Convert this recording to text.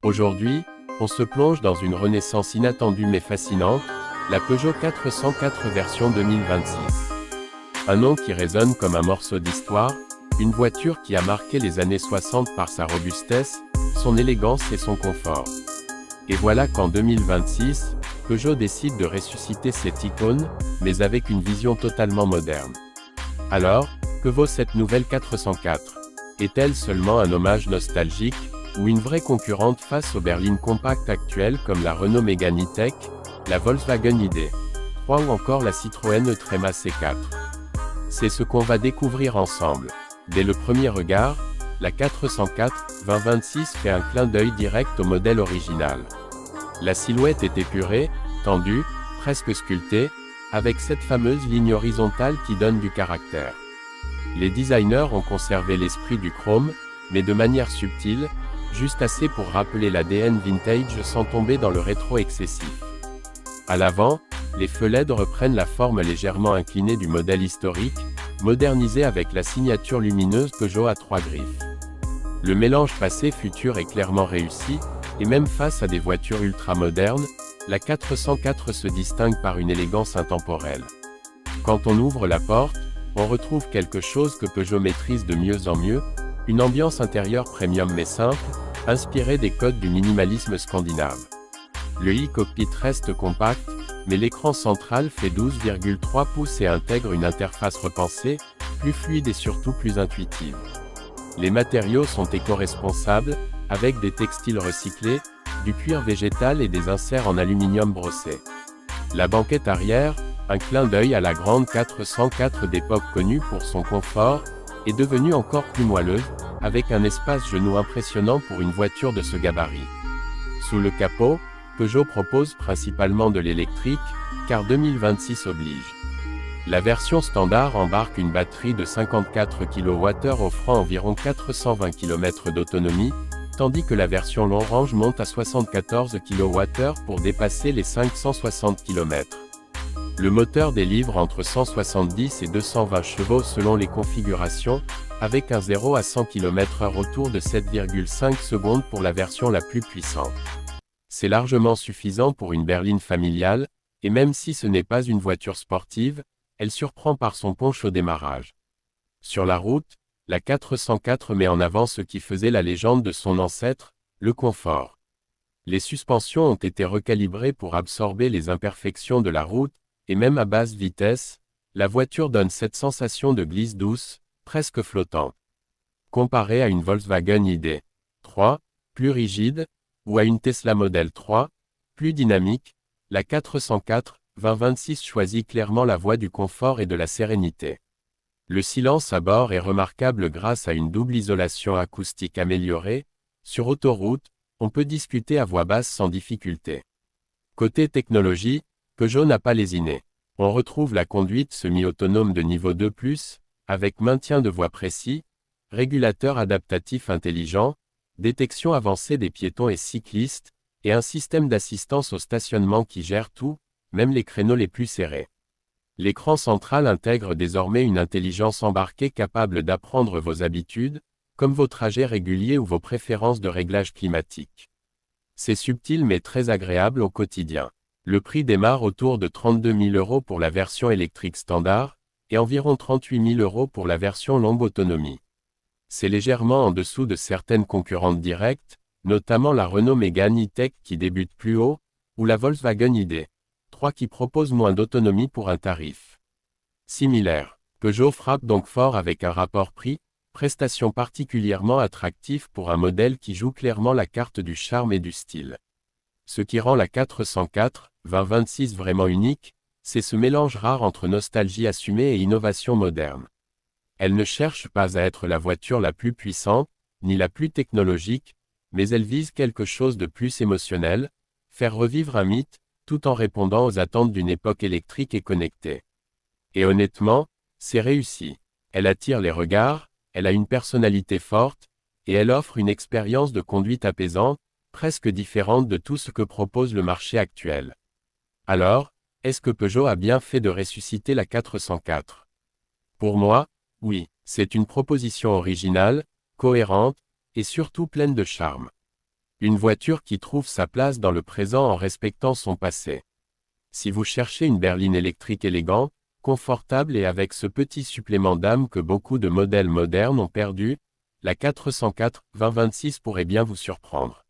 Aujourd'hui, on se plonge dans une renaissance inattendue mais fascinante, la Peugeot 404 version 2026. Un nom qui résonne comme un morceau d'histoire, une voiture qui a marqué les années 60 par sa robustesse, son élégance et son confort. Et voilà qu'en 2026, Peugeot décide de ressusciter cette icône, mais avec une vision totalement moderne. Alors, que vaut cette nouvelle 404? Est-elle seulement un hommage nostalgique, ou une vraie concurrente face aux berlines compactes actuelles comme la Renault Mégane E-Tech, la Volkswagen ID.3 ou encore la Citroën e-Trema C4? C'est ce qu'on va découvrir ensemble. Dès le premier regard, la 404 2026 fait un clin d'œil direct au modèle original. La silhouette est épurée, tendue, presque sculptée, avec cette fameuse ligne horizontale qui donne du caractère. Les designers ont conservé l'esprit du chrome, mais de manière subtile, juste assez pour rappeler l'ADN vintage sans tomber dans le rétro excessif. À l'avant, les feux LED reprennent la forme légèrement inclinée du modèle historique, modernisé avec la signature lumineuse Peugeot à 3 griffes. Le mélange passé-futur est clairement réussi, et même face à des voitures ultra-modernes, la 404 se distingue par une élégance intemporelle. Quand on ouvre la porte, on retrouve quelque chose que Peugeot maîtrise de mieux en mieux, une ambiance intérieure premium mais simple, inspirée des codes du minimalisme scandinave. Le e-cockpit reste compact, mais l'écran central fait 12,3 pouces et intègre une interface repensée, plus fluide et surtout plus intuitive. Les matériaux sont éco-responsables, avec des textiles recyclés, du cuir végétal et des inserts en aluminium brossé. La banquette arrière, un clin d'œil à la grande 404 d'époque connue pour son confort, est devenue encore plus moelleuse, avec un espace genou impressionnant pour une voiture de ce gabarit. Sous le capot, Peugeot propose principalement de l'électrique, car 2026 oblige. La version standard embarque une batterie de 54 kWh offrant environ 420 km d'autonomie, tandis que la version long range monte à 74 kWh pour dépasser les 560 km. Le moteur délivre entre 170 et 220 chevaux selon les configurations, avec un 0 à 100 km/h autour de 7,5 secondes pour la version la plus puissante. C'est largement suffisant pour une berline familiale, et même si ce n'est pas une voiture sportive, elle surprend par son punch au démarrage. Sur la route, la 404 met en avant ce qui faisait la légende de son ancêtre, le confort. Les suspensions ont été recalibrées pour absorber les imperfections de la route, et même à basse vitesse, la voiture donne cette sensation de glisse douce, presque flottante. Comparée à une Volkswagen ID.3, plus rigide, ou à une Tesla Model 3, plus dynamique, la 404 2026 choisit clairement la voie du confort et de la sérénité. Le silence à bord est remarquable grâce à une double isolation acoustique améliorée. Sur autoroute, on peut discuter à voix basse sans difficulté. Côté technologie, Peugeot n'a pas lésiné. On retrouve la conduite semi-autonome de niveau 2+, avec maintien de voie précis, régulateur adaptatif intelligent, détection avancée des piétons et cyclistes, et un système d'assistance au stationnement qui gère tout, même les créneaux les plus serrés. L'écran central intègre désormais une intelligence embarquée capable d'apprendre vos habitudes, comme vos trajets réguliers ou vos préférences de réglage climatique. C'est subtil mais très agréable au quotidien. Le prix démarre autour de 32 000 € pour la version électrique standard, et environ 38 000 € pour la version longue autonomie. C'est légèrement en dessous de certaines concurrentes directes, notamment la Renault Mégane E-Tech qui débute plus haut, ou la Volkswagen ID.3 qui propose moins d'autonomie pour un tarif similaire. Peugeot frappe donc fort avec un rapport prix-prestation particulièrement attractif pour un modèle qui joue clairement la carte du charme et du style. Ce qui rend la 404 2026 vraiment unique, c'est ce mélange rare entre nostalgie assumée et innovation moderne. Elle ne cherche pas à être la voiture la plus puissante, ni la plus technologique, mais elle vise quelque chose de plus émotionnel, faire revivre un mythe, tout en répondant aux attentes d'une époque électrique et connectée. Et honnêtement, c'est réussi. Elle attire les regards, elle a une personnalité forte, et elle offre une expérience de conduite apaisante, presque différente de tout ce que propose le marché actuel. Alors, est-ce que Peugeot a bien fait de ressusciter la 404? Pour moi, oui, c'est une proposition originale, cohérente, et surtout pleine de charme. Une voiture qui trouve sa place dans le présent en respectant son passé. Si vous cherchez une berline électrique élégant, confortable et avec ce petit supplément d'âme que beaucoup de modèles modernes ont perdu, la 404 2026 pourrait bien vous surprendre.